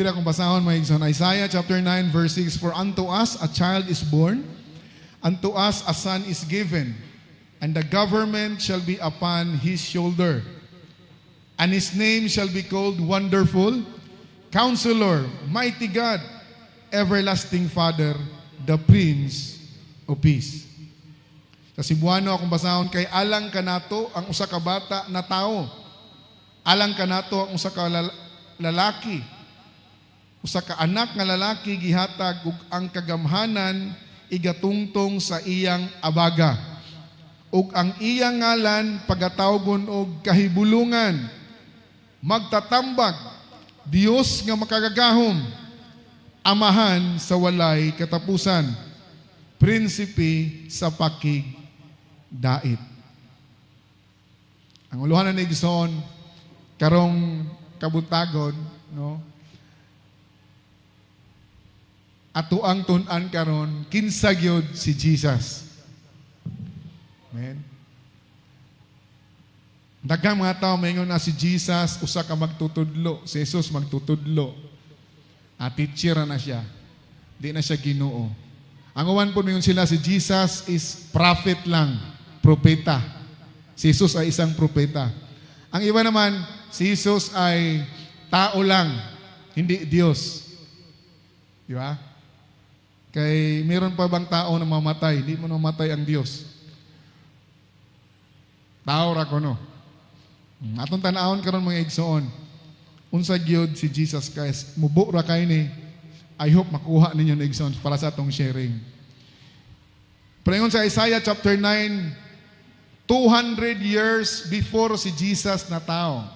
Tira kong basahon mga igsoon. Isaiah chapter 9 verse 6, For unto us a child is born, unto us a son is given, and the government shall be upon his shoulder. And his name shall be called Wonderful, Counselor, Mighty God, Everlasting Father, the Prince of Peace. Sa Cebuano akong basahon, kay alang kanato ang usa ka bata na tao. Alang kanato ang usa ka lalaki. Usa ka anak nga lalaki gihatag ug ang kagamhanan igatungtong sa iyang abaga. Ug ang iyang ngalan pagatawgon og kahibulungan. Magtatambag, Dios nga makagagahom, amahan sa walay katapusan, prinsipe sa pakigdait. Ang uluhanan ni Igsoon, karong kabuntagon, no? Ato ang tun-an karon kinsa gyud si Jesus. Amen. Daghang mga tao maingon na si Jesus usa ka magtutudlo, si Jesus magtutudlo. Teacher na siya. Di na siya Ginoo. Ang uwan po maingon sila si Jesus is prophet lang, propeta. Si Jesus ay isang propeta. Ang iba naman, si Jesus ay tao lang, hindi Diyos. Di ba? Kay meron pa bang tao na mamatay? Hindi mo mamatay ang Diyos. Tao ra ko no. Atong tan-awon karon mga igsoon. Unsa gyud si Jesus Christ? Mubo ra kay ni. I hope makuha ninyo na igsoon para sa atong sharing. Paringon sa Isaiah chapter 9, 200 years before si Jesus na tao.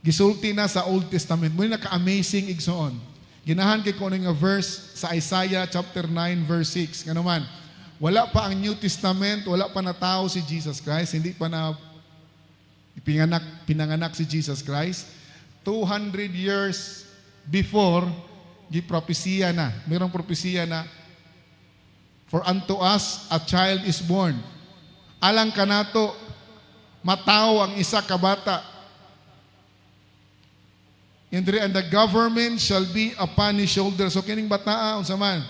Gisulti na sa Old Testament. Muna naka-amazing igsoon. Ginahan kay kuno nga verse sa Isaiah chapter 9 verse 6. Nga naman, wala pa ang New Testament, wala pa na tao si Jesus Christ, hindi pa na pinanganak si Jesus Christ. 200 years before, gipropesiya na. Mayroong propesiya na, For unto us a child is born. Alang kanato, matao ang isa ka bata. And the government shall be upon his shoulder. So kining bataa, unsa man,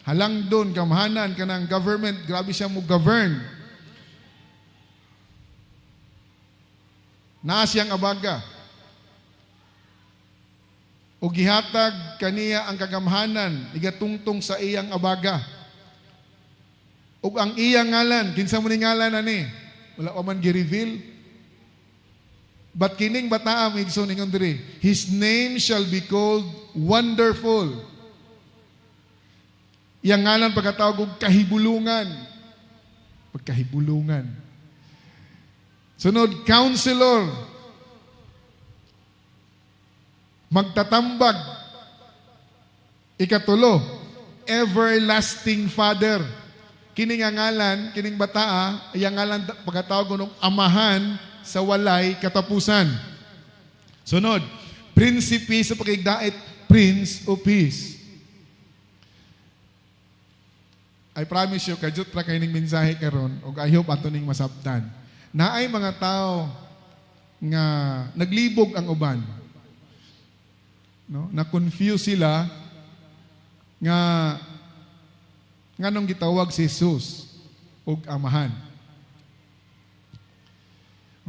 halang doon, gamhanan ka ng government, grabe siya mo govern. Naa siyang abaga. O gihatag kaniya ang kagamhanan, igatungtong sa iyang abaga. O ang iyang ngalan, kinsa mo ni ngalan ani? Wala pa man gi-reveal. But kining bataa migso ningon diri, his name shall be called Wonderful. Iyang ngalan pagkatawag og kahibulungan. Pagkahibulungan. Sunod, Counselor. Magtatambag. Ikatulo, Everlasting Father. Kining nga ngalan, kining bataa, iyang ngalan pagkatawag og amahan sa walay katapusan. Sunod, prinsipe sa pakigdait, Prince of Peace. I promise you, kajut ra kay ning mensahe karon ug I hope ato ning masabtan. Naay mga tao nga naglibog ang uban. No? Na-confuse sila nga nganong gitawag si Jesus ug amahan.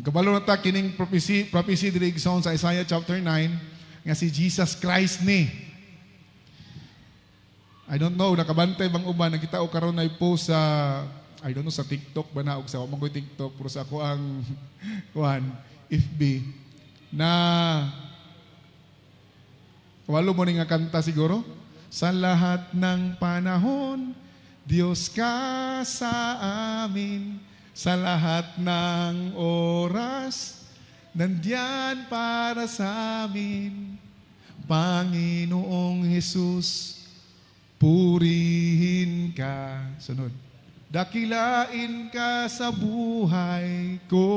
Kabalo na ta kining prophecy diri igsoon sa Isaiah chapter 9 nga si Jesus Christ ni. I don't know, nakabantay bang uban, nakita ko karon na i-post sa, I don't know, sa TikTok ba na, o sa mga TikTok, pero sa ako ang, FB, na, walo mo nga kanta siguro, sa lahat ng panahon, Diyos ka sa amin, sa lahat ng oras, nandiyan para sa amin, Panginoong Jesus, purihin ka. Sunod. Dakilain ka sa buhay ko.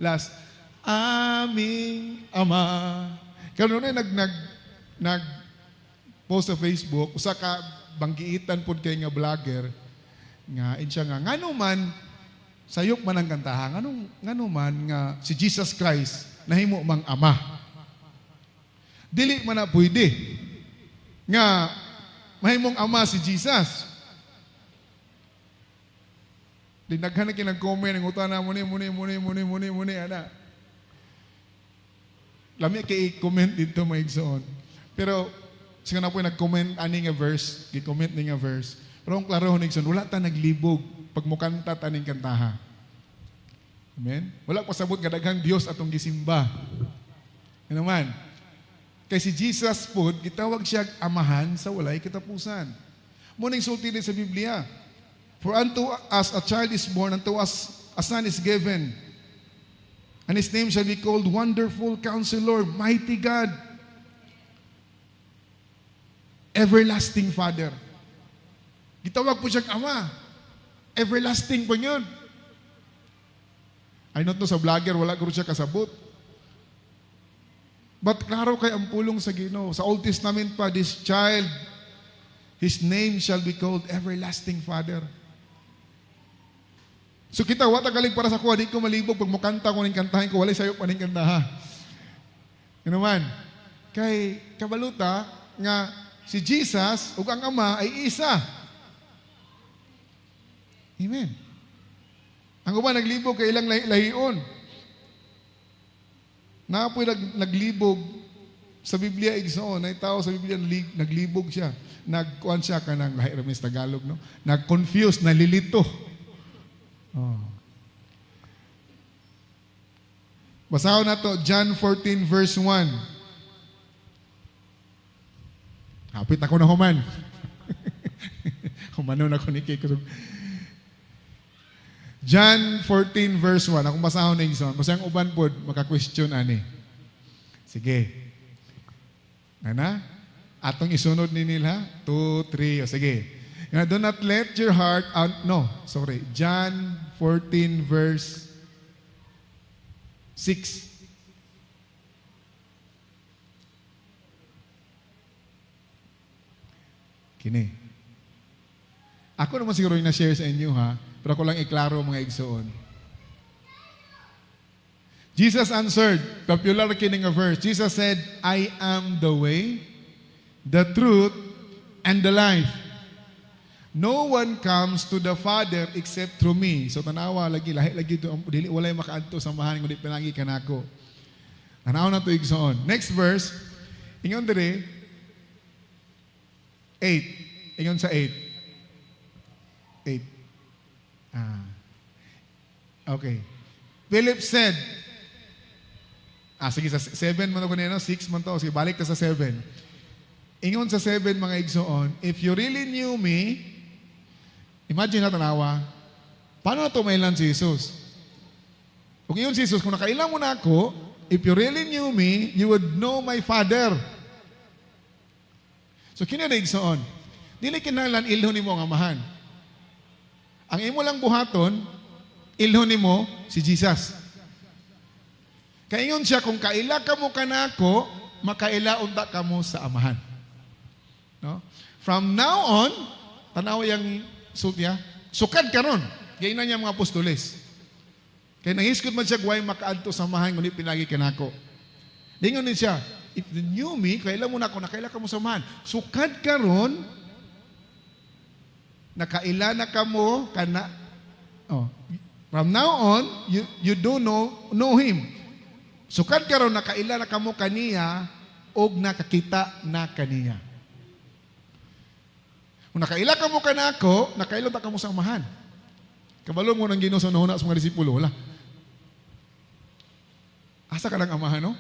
Last. Aming Ama. Karon na nag-post sa Facebook, usa ka banggiitan pod kay nga vlogger nga insya nga ngano man sayop man ang kantahan, ngano man nga si Jesus Christ nahimo mang ama. Dili man na pwede nga mahimong ama si Jesus. Dinaghan na kinag-comment ng utana muni ana. Lami kay i-comment dito mga igsoon. Pero siya na po nag-comment ani nga verse, gi-comment ni nga verse. Pero ang klaro ni igsoon, wala ta naglibog pag mukanta taning kantaha. Amen? Wala pasabot nga daghang Dios atong gisimba. Ano man? Kay si Jesus po, gitawag siya amahan sa walay katapusan. Muning sulti din sa Biblia. For unto us a child is born, unto us a son is given. And his name shall be called Wonderful Counselor, Mighty God, Everlasting Father. Gitawag po siyang ama. Everlasting po yun. I don't know sa vlogger, wala ko siya kasabot. But klaro kay ang pulong sa Ginoo. Sa Old Testament pa, this child, his name shall be called Everlasting Father. So kita, wata galing para sa kuha, di ko malibog, pag mukanta ko ng kantahin ko, walay sayo pa ng kantaha. Ano man? Kay kabaluta, nga si Jesus, ug ang Ama, ay isa. Amen. Ang uban, naglibog kay ilang lahion. Naapoy naglibog sa Biblia, igsoon, na tao sa Biblia, naglibog siya. Nagkuhan siya ka ng lahi ramis Tagalog, no? Nag-confuse, nalilito. Oh. Basahin na to, John 14 verse 1. Hapit ako na human. Humanon ako ni Kiko. John 14 verse 1. Akong basahon na yung basahang uban po, maka-question ani. Sige. Nana? Atong isunod ni nila. 2, 3. O sige. Do not let your heart out. No, sorry. John 14 verse 6. Kini. Ako naman siguro yung na-share sa inyo ha, pero ako lang iklaro mga igsoon. Jesus answered, popular kining a verse. Jesus said, I am the way, the truth, and the life. No one comes to the Father except through me. So tanawa lagi lagi to dili walay makaadto sa mahan kundi pinagi kanako. Tanaw na to igsoon. Next verse, ingon dire 8. Ingon sa 8. 8. Okay. Philip said, sige sa 7 man ko nino, 6 man to. Sige, balik ta sa 7. Ingon sa 7 mga igsoon, if you really knew me, imagine na tanawa, paano na tumailan si Jesus? Kung iyon si Jesus, kung nakailan mo na ako, if you really knew me, you would know my Father. So kinadig soon, dili kinahanglan ilhon nimo ang amahan. Ang imo lang buhaton, ilhon nimo si Jesus. Kaingon siya, kung kaila ka mo kanako, makaila unta ka mo sa amahan. No? From now on, tanaw yang sultiya, sukad karon. Gayna niya mga apostoles. Kaya nangiskot man siya, guway makaadto sa mahan, ngunit pinagi kanako. Dingon din siya, if you knew me, kaila mo na ako, nakaila ka mo sa mahan. Sukad karon, nakaila na ka mo, kana, from now on, you do know him. Sukad karon, nakaila na ka mo kaniya, og nakakita na kaniya. Kung nakaila ka mo kanako, nakaila ta ka mo sa amahan. Kabalo mo nang Ginoo sa nahuna sa mga disipulo, wala. Asa ka lang amahan, no?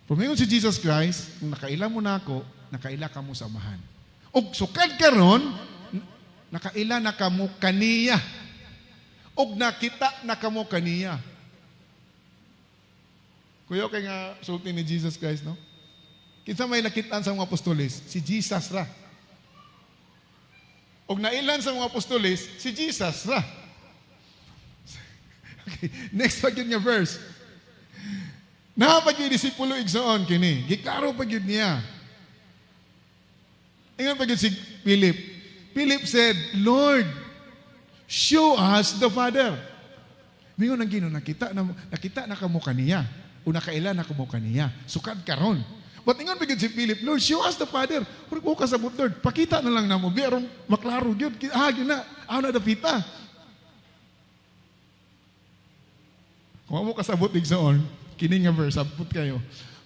Pumingon si Jesus Christ, kung nakaila mo na ako, nakaila ka mo sa amahan. Og sukad karon, nakaila na ka mo kaniya. Og nakita na ka mo kaniya. Kuya, kay nga sulti ni Jesus Christ, no? Kinsa may nakitaan sa mga apostoles? Si Jesus ra. Og nailan sa mga apostoles, si Jesus ra. Okay, next pa yun nga verse. Napag yung disipulo igsoon kini. Giklaro pa yun niya. Ingon pa yun si Philip. Philip said, Lord, show us the Father. Mingon ang Ginoo, nakita na kamo kaniya. Una kailan ako mo kaniya. Sukad karon. But ingon bigod si Philip, Lord, show us the Father. Kung ko kasabot, Lord, pakita na lang na mo. Biarong maklaro, yun. Yun na. Ako na dapita. Kung mo kasabot, igsoon, kining nga verse, sabot kayo.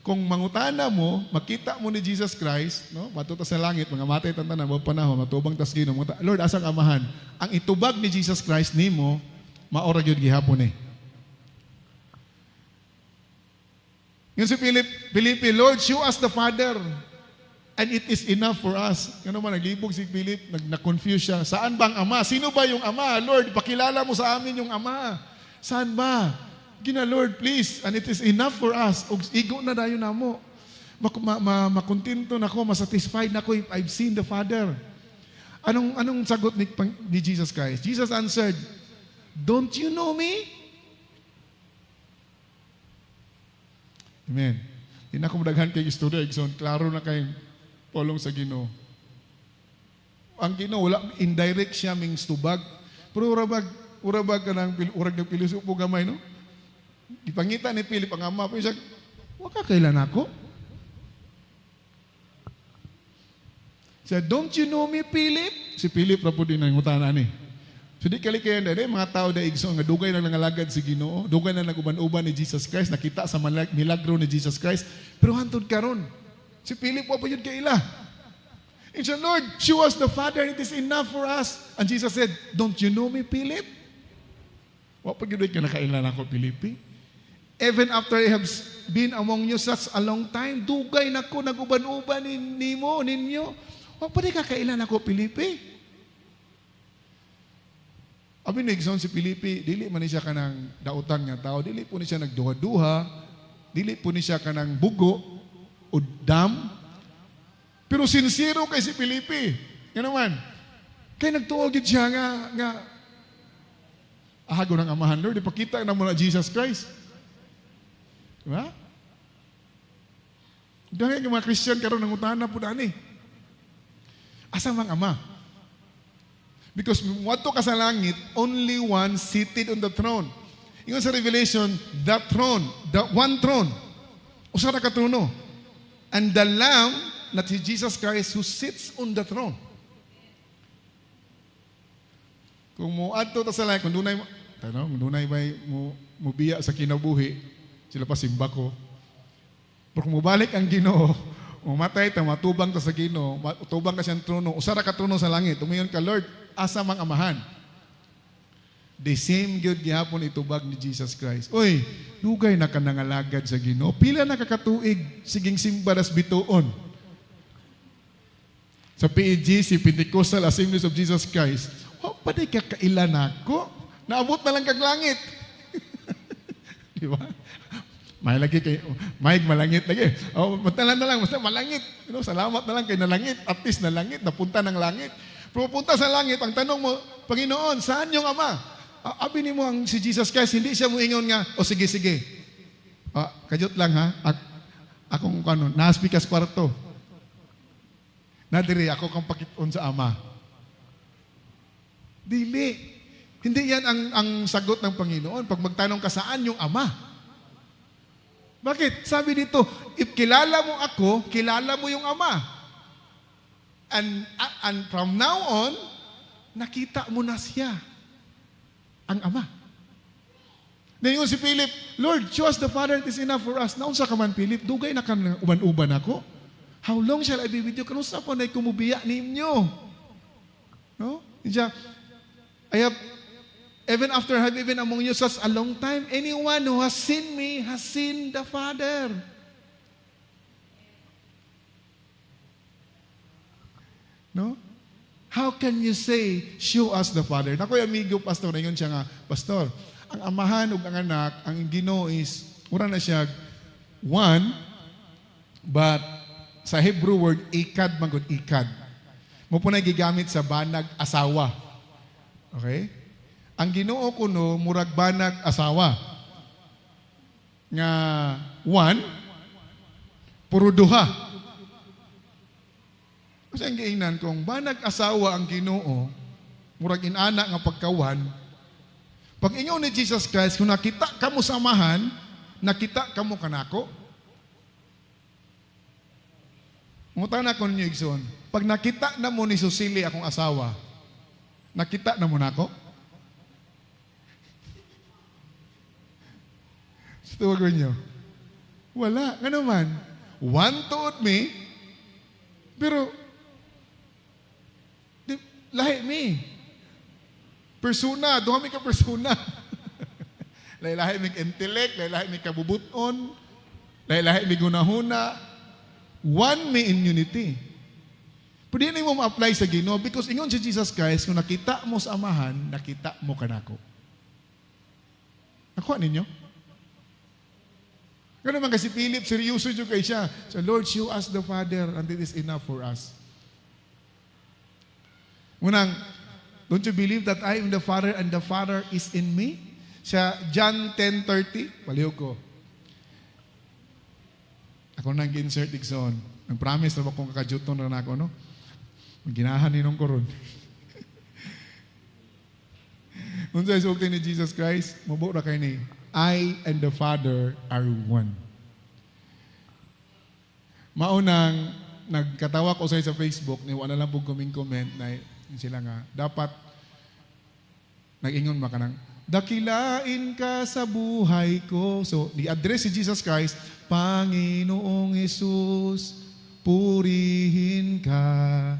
Kung mangutana mo, makita mo ni Jesus Christ, no? Matuta sa langit, mga matay tantanan, mga panahon, matubang tas Ginoo. Lord, asang amahan? Ang itubag ni Jesus Christ nimo, maorag yun gihapon eh. Yun si Filipe, Lord, show us the Father. And it is enough for us. Yan naman, naglibog si Philip, na-confuse siya. Saan ba ang Ama? Sino ba yung Ama? Lord, pakilala mo sa amin yung Ama. Saan ba? Gina, Lord, please. And it is enough for us. Og igo na dayon namo. Makontento na ko, masatisfied na ko if I've seen the Father. Anong sagot ni Jesus Christ? Jesus answered, don't you know me? Amen. Di na ako madaghan kay istorya, Igsoon. Klaro na kay polong sa Ginoo. Ang Ginoo, wala, indirect siya ming stubag. Pero urabag ka ng urag ng piluso po gamay, no? Ipangita ni Philip ang ama po siya, waka kailan ako? Siya, don't you know me, Philip? Si Philip na po din ang utana ni. So di kalikayan na mga tao na igsoon nga dugay na nangalagad si Ginoo, dugay na naguban-uban ni Jesus Christ, nakita sa milagro ni Jesus Christ, pero hantod karon si Philip wa pa yun kaila. And said, Lord, show us the Father, it is enough for us. And Jesus said, don't you know me, Philip? Wa pa gyud ka nakailan ako, Philip. Even after I have been among you such a long time, dugay na ko naguban-uban ninyo. Wa pa di ka kailan ako, Philip. Abi nigson si Filipe, dili man ni siya kanang dautan nga tao, dili po ni siya nagduha-duha, dili po ni siya kanang bugo o dam. Pero sincero kay si Filipe. Nga naman. Kay nagtuo gid siya nga ahago ng amahan, Lord, ipakita na mo na Jesus Christ. Diba? Dahil yung mga Christian karon nangutana po dani. Asa mang ama? Because wato ka sa langit, only one seated on the throne. Ingon sa Revelation, that throne, the one throne, usa ra ka trono. And the Lamb, that is Jesus Christ, who sits on the throne. Kung mo adto ta sa langit, kung dunay may mo biya sa kinabuhi, sila pa simba ko. Pero kung mubalik ang Ginoo, umatay ta, matubang ta sa Ginoo, matubang ka siyang trono, usa ra ka trono sa langit, tumingon ka, Lord, asa mang amahan. The same gyud gihapon itubag ni Jesus Christ. Oy, dugay na ka nangalagad sa Ginoo. Pila na kakatuig siging simbaras bituon. Sa PEGC, Pentecostal Assemblies of Jesus Christ, pa di ka kailan ako? Naabot na lang kag langit. Di ba? May lagi kay malangit lagi. Oh, matalan na lang, basta malangit. You know, salamat na lang kay nalangit, at least nalangit, napunta ng langit. Pupunta sa langit, ang tanong mo, Panginoon, saan yung Ama? Abi ni mo ang si Jesus Christ, hindi siya muingon nga, o sige. Kajot lang ha, akong naspikas kwarto. Nadiri, ako kang pakiton sa Ama. Dili. Hindi yan ang sagot ng Panginoon. Pag magtanong ka, saan yung Ama? Bakit? Sabi dito, if kilala mo ako, kilala mo yung Ama. And from now on, nakita mo na siya, ang Ama. Ngayon si Philip, Lord, show us the Father, it is enough for us. Naunsa ka man, Philip, dugay na ka uban-uban ako. How long shall I be with you? Kanusa po na kumubiya ninyo? No? Even after I have been among you such a long time, anyone who has seen me has seen the Father. No? How can you say, show us the Father? Nakoy amigo, pastor, ngayon siya nga, pastor, ang amahan ug ang anak, ang Ginoo is, mura na siya, one, but sa Hebrew word, ikad, magod ikad. Mo po na gigamit sa banag asawa. Okay? Ang Ginoo kuno, murag banag asawa. Nga, one, puro duha. Kasi ang giingnan kung ba nag-asawa ang Ginoo, murag inana nga pagkawan, pag inyo ni Jesus Christ, kung nakita ka mo samahan, nakita kamo kanako? Mungutan ako ninyo, igsoon. Pag nakita na mo ni Susili akong asawa, nakita na mo nako? Tuwag nyo. Wala. Nga naman. One tuod me, pero lahi me. Persona, duha mi ka persona. Lahi-lahi mi intellect, lahi-lahi mi kabubuton, lahi-lahi mi gunahuna. One me in unity. Pwede na mo ma-apply sa Ginoo because ingon si Jesus Christ, kung nakita mo sa Amahan, nakita mo kanako. Nakuha ninyo? Ganun naman kasi Philip, seryoso yung kay siya. So, Lord, show us the Father and it is enough for us. Unang, don't you believe that I am the Father and the Father is in me? Sa John 10:30, palihog ko. Ako nang insert igsoon. Ang promise na ba kung kakajuton na ako, no? Ginahan ninong ko ron. Kung sa isulti ni Jesus Christ, mabura kayo ni, I and the Father are one. Maunang, nagkatawa ko sa Facebook, ni wala lang po comment na sila nga, dapat, nag-ingon ba ka nang, dakilain ka sa buhay ko. So, i-address si Jesus Christ, Panginoong Hesus, purihin ka.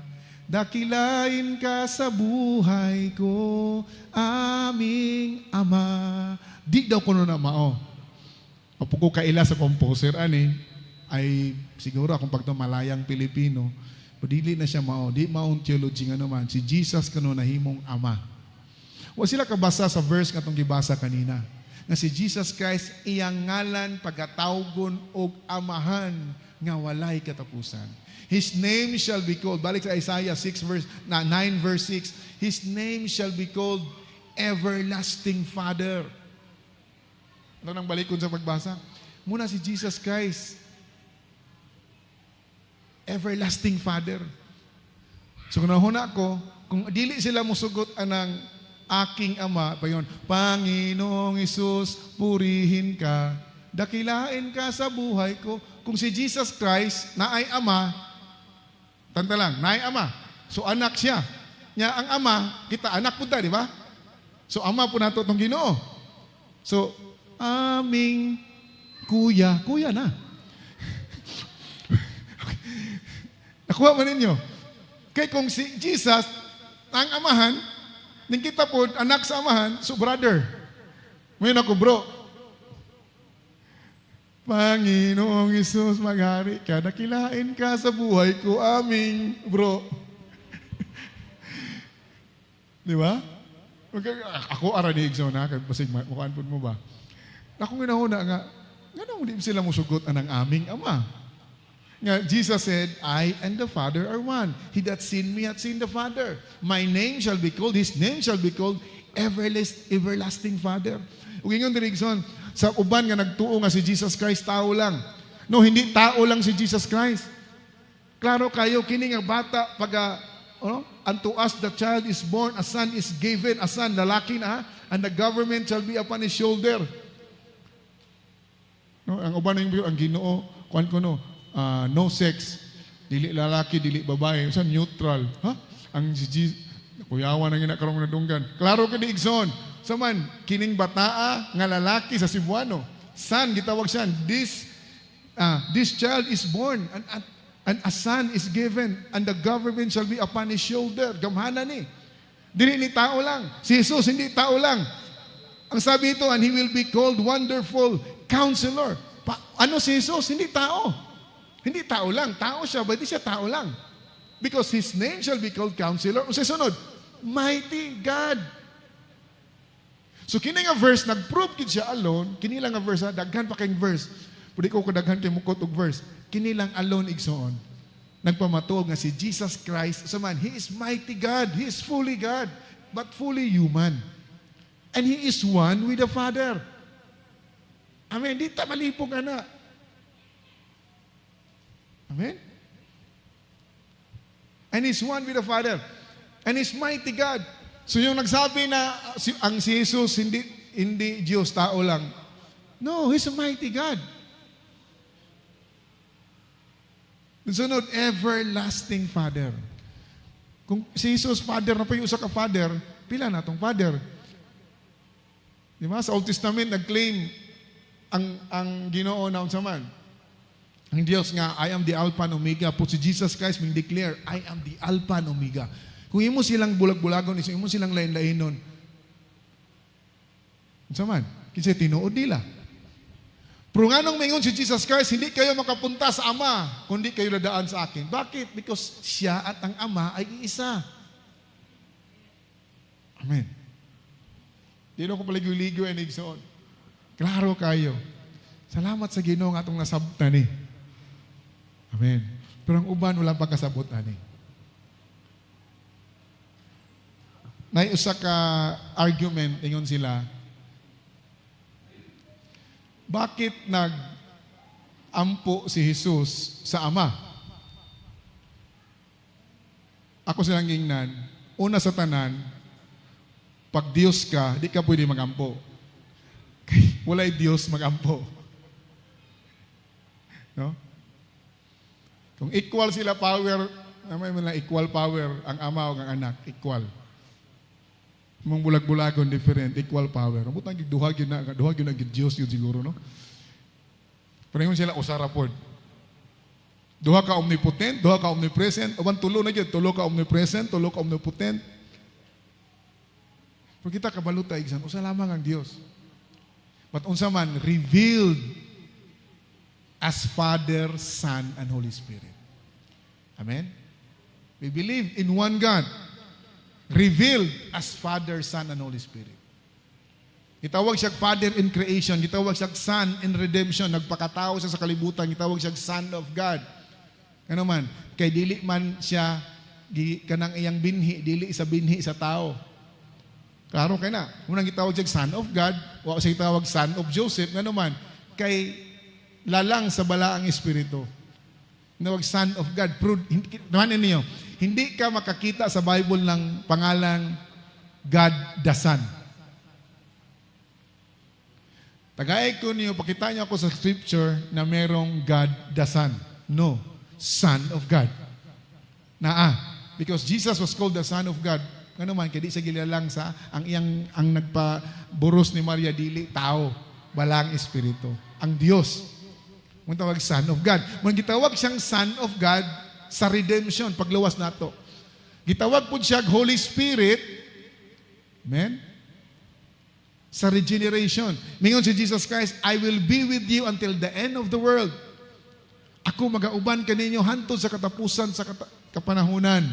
Dakilain ka sa buhay ko, aming Ama. Di daw ko na mao. Opo ko kaila sa composer, ay siguro akong pagtumalayang Pilipino, dili na siya mao. Di maong theology nga naman. Si Jesus kano nahimong Ama. Wa sila kabasa sa verse nga itong gibasa kanina. Nga si Jesus Christ, iyang ngalan pagatawgon og Amahan nga walay katapusan. His name shall be called, balik sa Isaiah 9 verse 6, His name shall be called Everlasting Father. Ano nang balikon sa pagbasa? Muna si Jesus Christ, Everlasting Father. So kung nahuna ko, kung dili sila musugot anang aking Ama, pa yun, Panginoong Hesus, purihin ka, dakilain ka sa buhay ko. Kung si Jesus Christ na ay Ama, tanda lang, na ay Ama. So anak siya. Nya ang Ama, kita anak punta, di ba? So Ama po nato itong Ginoo. So, aming kuya na. Nakuha mo ninyo? Kaya kung si Jesus, ang Amahan, ning kita po, anak sa Amahan, so brother. Ngayon ako, bro. Panginoong Hesus, maghari ka, dakilain ka sa buhay ko, aming bro. Di ba? Ako aranig so na, kasi mukhaan po mo ba? Ako ginahuna nga, ganun di sila musugot anang aming Ama. Nga, Jesus said, I and the Father are one. He that seen me hath seen the Father. My name shall be called, His name shall be called Everlasting Father. Ug ingon dirigson, sa uban nga nagtuo nga si Jesus Christ tao lang. No, hindi tao lang si Jesus Christ. Klaro kayo, kini nga bata, pag unto us the child is born, a son is given, a son, lalaki na, and the government shall be upon his shoulder. No, ang uban ang Ginoo, kuan ko no, no sex, dili lalaki, dili babae, sa neutral. Ha? Ang si kuyawan ang ginakaroon na dunggan. Klaro ka di igsoon. So man, kining bataa nga lalaki sa Cebuano, son, gitawag siya, this child is born, and a son is given, and the government shall be upon his shoulder. Gamhanan ni. Dili ni tao lang. Si Jesus, hindi tao lang. Ang sabi ito, and He will be called Wonderful Counselor. Ano si Jesus? Hindi tao. Hindi tao lang. Tao siya, but hindi siya tao lang. Because His name shall be called Counselor. O sa sunod, Mighty God. So kini nga verse, nag-prove kid siya alone, kini lang nga verse, daghan pa kayong verse. Pwede ko kadaghan kay mukot og verse. Kini lang alone igsoon. Nagpamatuog nga si Jesus Christ, so man, He is mighty God, He is fully God, but fully human. And He is one with the Father. Amen. Di ta malipog ana. Amen. And He's one with the Father. And He's mighty God. So yung nagsabi na ang si Jesus hindi Diyos, tao lang. No, He's a mighty God. Sunod, everlasting Father. Kung si Jesus, Father na pa yung usa ka Father, pila na itong Father? Di ba? Sa Old Testament, nag-claim ang Ginoo na unsa man. Ang Diyos nga, I am the Alpha and Omega. Po si Jesus Christ may declare, I am the Alpha and Omega. Kung imo silang bulag-bulagon, imo silang lain-lainon, unsa man? Kasi tinuod nila. Pero nga nung maingon si Jesus Christ, hindi kayo makapunta sa Ama, kundi kayo dadaan sa akin. Bakit? Because siya at ang Ama ay iisa. Amen. Di na ko paligoy-ligoy ang igsoon. Klaro kayo. Salamat sa Ginoo nga atong nasabtan ni. Amen. Pero ang uban, walang pagkasabot ani. Naiusa ka argument, ingon sila, bakit nag-ampo si Jesus sa Ama? Ako silang gingnan, una sa tanan, pag Diyos ka, di ka pwede mag-ampo. Wala'y Diyos mag-ampo. No? Kung equal sila power, may mga equal power, ang Ama o ang anak, equal. Mong bulag-bulagon, different, equal power. Butang duhag yun na Diyos yun siguro, no? Pero yun sila, usara pod. Duha ka omnipotent, duha ka omnipresent, uban tulo na yun, tulo ka omnipresent, tulo ka omnipotent. Pero kita kabaluta, igsan, usa lamang ang Diyos. But unsa man, revealed as Father, Son, and Holy Spirit. Amen? We believe in one God. Revealed as Father, Son, and Holy Spirit. Gitawag siya Father in creation, gitawag siya Son in redemption, nagpakatao siya sa kalibutan, gitawag siya Son of God. Ano man, kay dili man siya kanang iyang binhi, dili sa binhi sa tao. Klaro kay na, unang gitawag siya Son of God, o siya gitawag Son of Joseph, ano man, kay lalang sa balaang espiritu. Gitawag Son of God. Naman ninyo, hindi ka makakita sa Bible ng pangalang God the Son. Tagay ko niyo, pakita niyo ako sa scripture na merong God the Son. No, Son of God. Because Jesus was called the Son of God. Ano man, kaya di sa gilalang sa ang nagpaburos ni Maria dili, tao, balang espiritu. Ang Diyos. Mong tawag Son of God. Mong gitawag siyang Son of God, sa redemption, pagluwas nato. Gitawag po siya Holy Spirit, amen? Sa regeneration. Mingon si Jesus Christ, I will be with you until the end of the world. Ako magauban kaninyo hantod sa katapusan sa kapanahunan.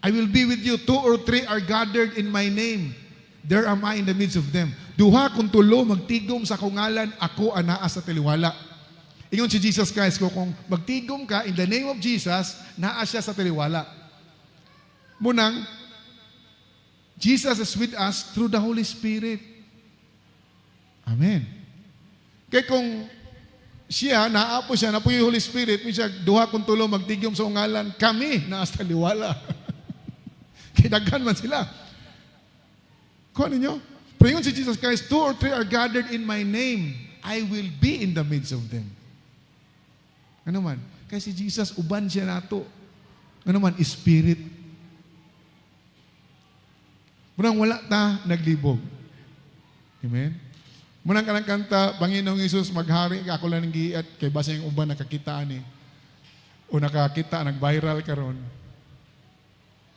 I will be with you. 2 or 3 are gathered in my name. There am I in the midst of them. Duha kung tulo magtigom sa kungalan, ako anaa sa tiliwala. Ingon si Jesus Christ ko, kung magtigom ka in the name of Jesus, naa siya sa tiliwala. Munang, Jesus is with us through the Holy Spirit. Amen. Kaya kung siya, naapo siya, napo yung Holy Spirit, siya, duha kung tulo magtigom sa ungalan, kami naa sa tiliwala. Kidaghan man sila. Kuha ninyo? Pero ingon si Jesus Christ, 2 or 3 are gathered in my name, I will be in the midst of them. Ano man? Kasi Jesus, uban siya nato. Ano man? Spirit. Munang wala ta, naglibog. Amen? Munang kanang kanta, Panginoong Isus, maghari, ako lang ng giat, kay basa yung uban nakakitaan eh. O nakakita, nag-viral karon.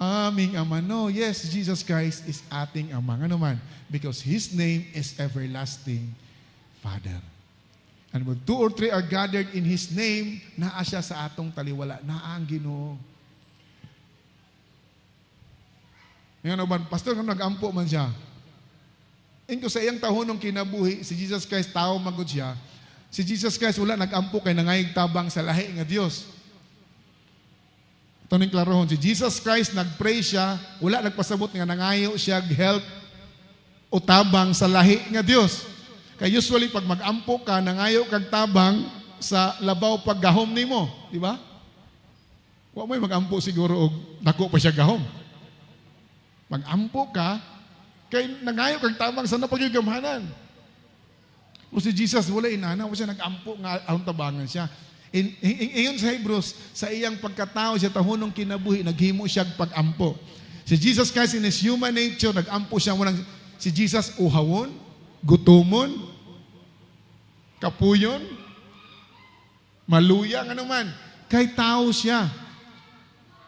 Aming Ama. No, yes, Jesus Christ is ating Ama. Ano man? Because His name is Everlasting Father. And when 2 or 3 are gathered in His name, naa siya sa atong taliwala. Naa ang Ginoo. Ngayon naman, Pastor, kung nag-ampo man siya, inko sa iyang tahunong kinabuhi, si Jesus Christ, tao magod siya, si Jesus Christ wala nag-ampo kay nangayig tabang sa lahi nga Dios. Ito ning klarohon, si Jesus Christ nag-pray siya, wala nagpasabot nga nangayo siya help o tabang sa lahi nga Dios. Kaya usually, pag mag-ampo ka, nangayo kag tabang sa labaw paggahom nimo, di ba? Wa may mag-ampo siguro og dako pa siya gahom. Mag-ampo ka, kay nangayo kag tabang sa napagyugamhanan. O si Jesus, wala inana, wala siya nag-ampo nga ang tabangan siya. Ingon sa Hebrews, sa iyang pagkatao siya tahunong kinabuhi, naghimo siya pag-ampo. Si Jesus Christ in His human nature, nag-ampo siya. Si Jesus uhawon, gutumon, kapuyon, maluyang, ano man. Kay tao siya.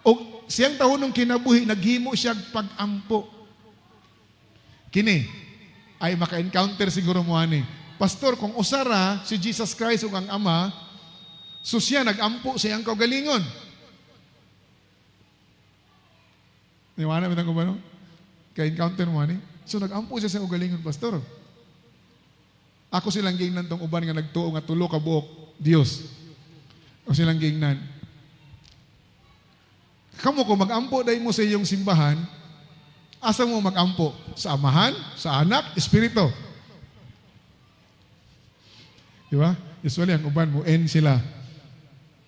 O siyang tahunong kinabuhi, naghimo siya pag-ampo. Kini, ay maka-encounter siguro mo ani. Pastor, kung usara si Jesus Christ ug ang Ama, so siya nag-ampo sa iyang kaugalingon. Niwana bitang ko ba no? Ka-encounter mo ani? So nag-ampo siya sa kaugalingon, pastor. Ako silang gingnan tong uban nga nagtuo nga tulo ka buok Dios. O silang gingnan. Kamo ko mag-ampo dahil mo sa iyong simbahan, asa mo mag-ampo? Sa Amahan, sa Anak, Espiritu. Di ba? Usually, ang uban mo, sila.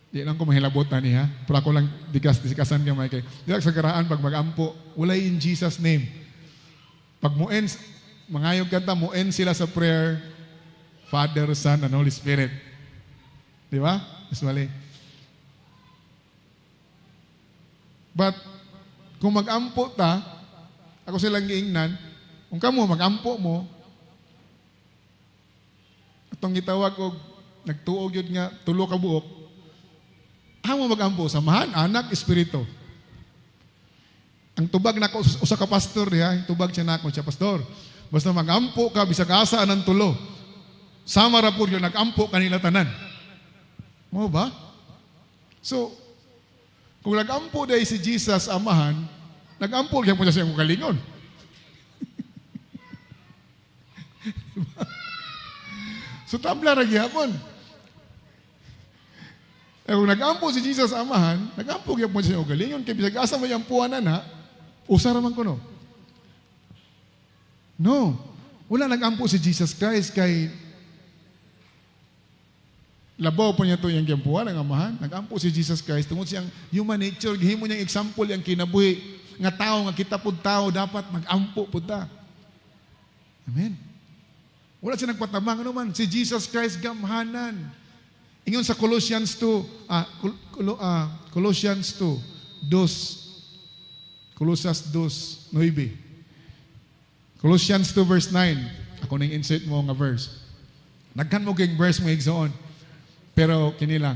Di lang ko mahilabotan niya. Pero ako lang, disikasan ka, Mike. Di lang sa karaan, pag mag-ampo, wala in Jesus' name. Pag mo-en, mangayog kanta, mo-en sila sa prayer, Father, Son, and Holy Spirit. Di ba? Usually. But, kung mag-ampo ta, ako silang giingnan, kung kamo mag-ampo mo, itong gitawag ko, nagtuog yun nga, tulo ka buok, mo mag-ampo, Samahan, Anak, Espiritu. Ang tubag na ko, usa ka pastor, yung tubag siya na ako, siya pastor, basta mag-ampo ka, bisag asaan ng tulo, sama ra po yun, nag-ampo kanila tanan. Mo ba? So, kung nag-ampo dahil si Jesus, Amahan, nag-ampo kaya po siya siyang kalingon. Diba? So tabla ra gyapon. Kung nag-ampo si Jesus Amahan, nag-ampo kaya po siya siyang kalingon kay bisag asa mo yang puanan ha, usa ra man kuno. No. Wala nag-ampo si Jesus Christ kay labaw po niya to yung gyampuan ang Amahan. Nag-ampo si Jesus Christ tungod siyang human nature, gihimo niyang example yang kinabuhi nga tao, nga kita pud tao, dapat mag-ampo pud ta. Amen. Wala siya nagpatamang, ano man, si Jesus Christ gamhanan. Ingon sa Colossians 2, Colossians 2, Colossians 2, 9. Colossians 2 verse 9. Ako nang insert mo nga verse. Nagkan mo kayong verse mo igsoon. Pero kinilang.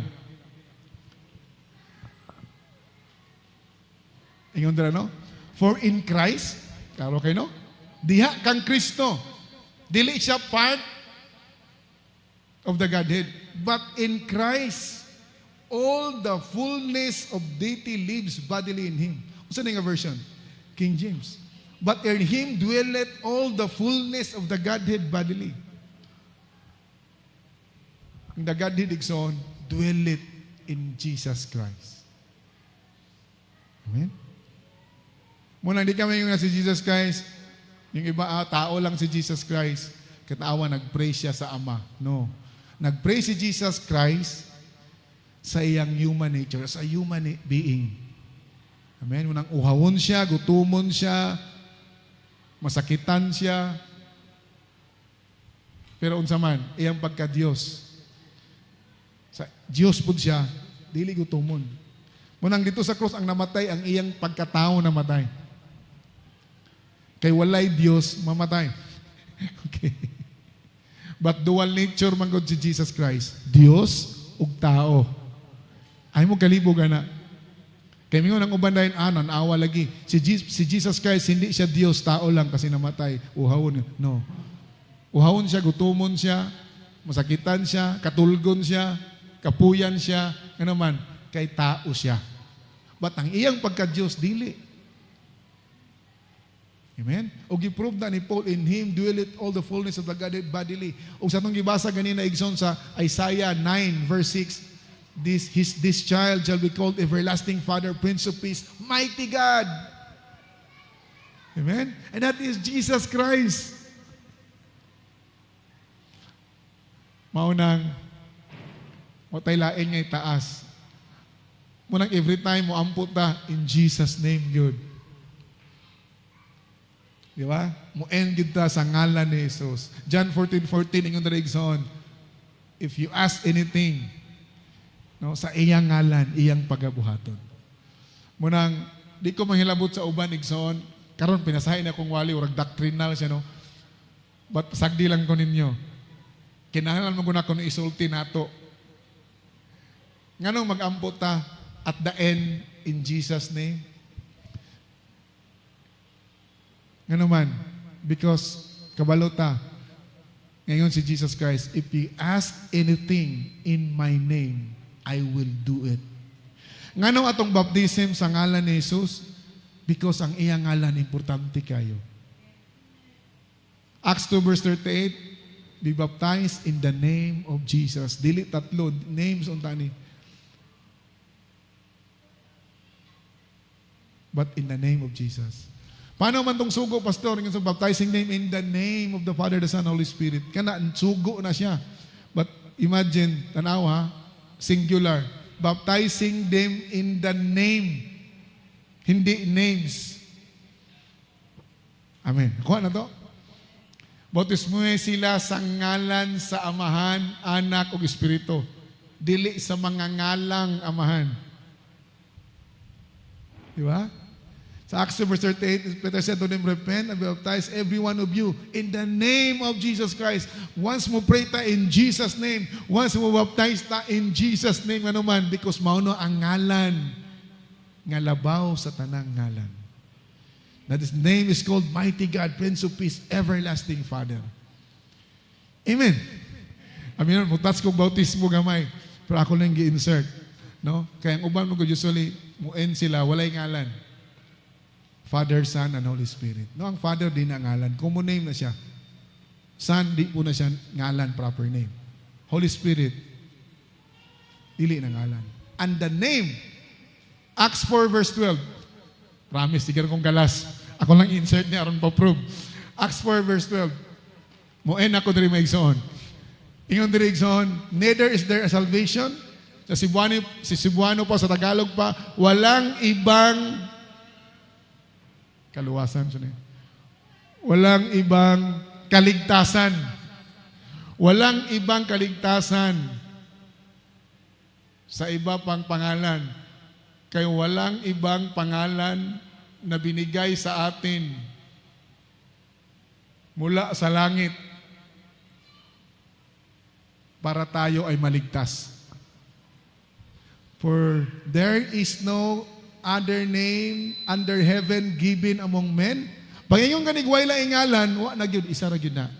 Ingon dira no? For in Christ, klaro kayo no? Diha kang Kristo. Dili siya part of the Godhead. But in Christ, all the fullness of deity lives bodily in Him. Usa nga version? King James. But in Him dwelleth all the fullness of the Godhead bodily. Ang the Godhead igsoon, dwelleth in Jesus Christ. Amen? Muna hindi kami yung si Jesus Christ, yung iba tao lang si Jesus Christ, kataawa nag-pray siya sa Ama. No. Nag-pray si Jesus Christ sa iyang human nature, sa human being. Amen? Munang uhawon siya, gutumon siya, masakitan siya. Pero unsa man, iyang pagka-Diyos. Sa Diyos pud siya, dili gutumon. Munang dito sa cross ang namatay, ang iyang pagkatao namatay. Kay walay Dios mamatay. Okay. But dual nature man gud si Jesus Christ, Dios ug tao. Ay mo kalibog ana. Kay mingon ang uban dayon naawa lagi. Si Jesus Christ hindi siya Dios, tao lang kasi namatay. Uhawon. No. Uhawon siya, gutumon siya, masakitan siya, katulgon siya, kapuyan siya, ano man, kay tao siya. But ang iyang pagka-Diyos, dili. Amen? O giprove na ni Paul, in Him dwelleth all the fullness of the Godhead bodily. O sa itong gibasa ganina, igsoon sa Isaiah 9 verse 6, this child shall be called Everlasting Father, Prince of Peace, Mighty God. Amen? And that is Jesus Christ. Maunang, matay lain nga itaas. Munang every time mo amput ta, in Jesus' name, good. Di ba? Muend gid ta sa ngalan ni Jesus. John 14:14 ingon diri igsoon, if you ask anything, no, sa iyang ngalan, iyang pagabuhaton. Munang di ko manghilabot sa uban igsoon, karon pinasahin akong wali urag doctrinal siya, no. But sagdi lang ko ninyo. Kinahanglan mo guna ko isulti nato. Nganong mag-ampo ta at the end in Jesus name? Ngano man, because kabalo ta ngayon si Jesus Christ, if you ask anything in my name, I will do it. Ngano atong baptism sa ngalan ni Jesus? Because ang iyang ngalan importante kayo. Acts 2 verse 38, be baptized in the name of Jesus. Dili tatlo names unta ni. But in the name of Jesus. Paano man tong sugo, pastor? Yung sa baptizing name in the name of the Father, the Son, Holy Spirit. Kana, sugo na siya. But imagine, tanaw ha, singular. Baptizing them in the name. Hindi names. Amen. Kuha na to. Bautismuhe sila sa ngalan sa Amahan, Anak ug Espiritu. Dili sa mga ngalang Amahan. Di ba? Sa Acts 2 verse 38, Peter said to them, repent and baptize every one of you in the name of Jesus Christ. Once mo pray ta in Jesus' name, once mo baptize ta in Jesus' name, ano man, because mauno ang ngalan nga labaw sa tanang ngalan. That his name is called Mighty God, Prince of Peace, Everlasting Father. Amen. Amen. Mutats kong bautismo gamay, pero ako lang gi-insert. No? Kaya ang uban mo ko usually, muend sila, walay ngalan. Father, Son, and Holy Spirit. No, ang Father din ang ngalan. Common name na siya. Son, di po na siya ngalan, proper name. Holy Spirit, dili na ngalan. And the name, Acts 4 verse 12. Promise, tigar kong galas. Ako lang insert niya, aron pa-prove. Acts 4 verse 12. Moen ako diri maigsoon. Ingon diri igsoon, neither is there a salvation. Sa Cebuano pa, sa Tagalog pa, walang ibang kaluwasan siya. Walang ibang kaligtasan. Walang ibang kaligtasan sa iba pang pangalan. Kaya walang ibang pangalan na binigay sa atin mula sa langit para tayo ay maligtas. For there is no other name under heaven given among men. Pag yung kanigway lang ingalan, wa na gyud, isa ra gyud na.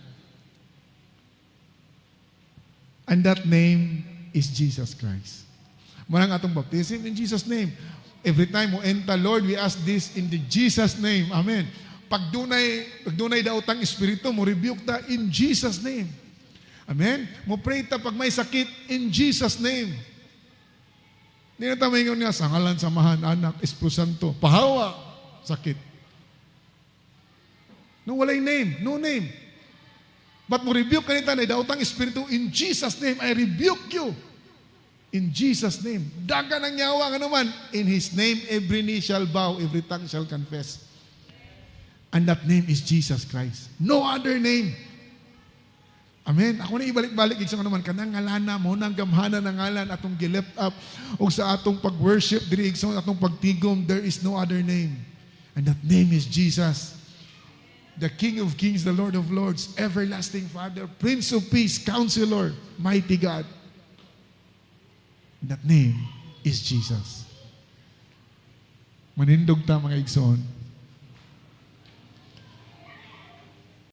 And that name is Jesus Christ. Marang atong baptism in Jesus' name. Every time mo enta, Lord, we ask this in the Jesus' name. Amen. Pag dunay daotang espiritu, mo rebuke ta in Jesus' name. Amen. Mo pray ta pag may sakit in Jesus' name. Hindi na tayo nga sa ngalan, Samahan, Anak, Espiritu Santo. Pahawa, sakit. No, walay name. No name. But mo rebuke kanita na daotang espiritu in Jesus' name. I rebuke you. In Jesus' name. Daga ng yawa nga naman. In His name, every knee shall bow, every tongue shall confess. And that name is Jesus Christ. No other name. Amen. Ako na ibalik-balik igsoon naman kanang ngalana mo nang gamhanan ng ngalan atong gi-lift up o sa atong pag-worship diri igsoon atong pagtigom, there is no other name. And that name is Jesus. The King of Kings, the Lord of Lords, Everlasting Father, Prince of Peace, Counselor, Mighty God. And that name is Jesus. Manindog ta mga igsoon.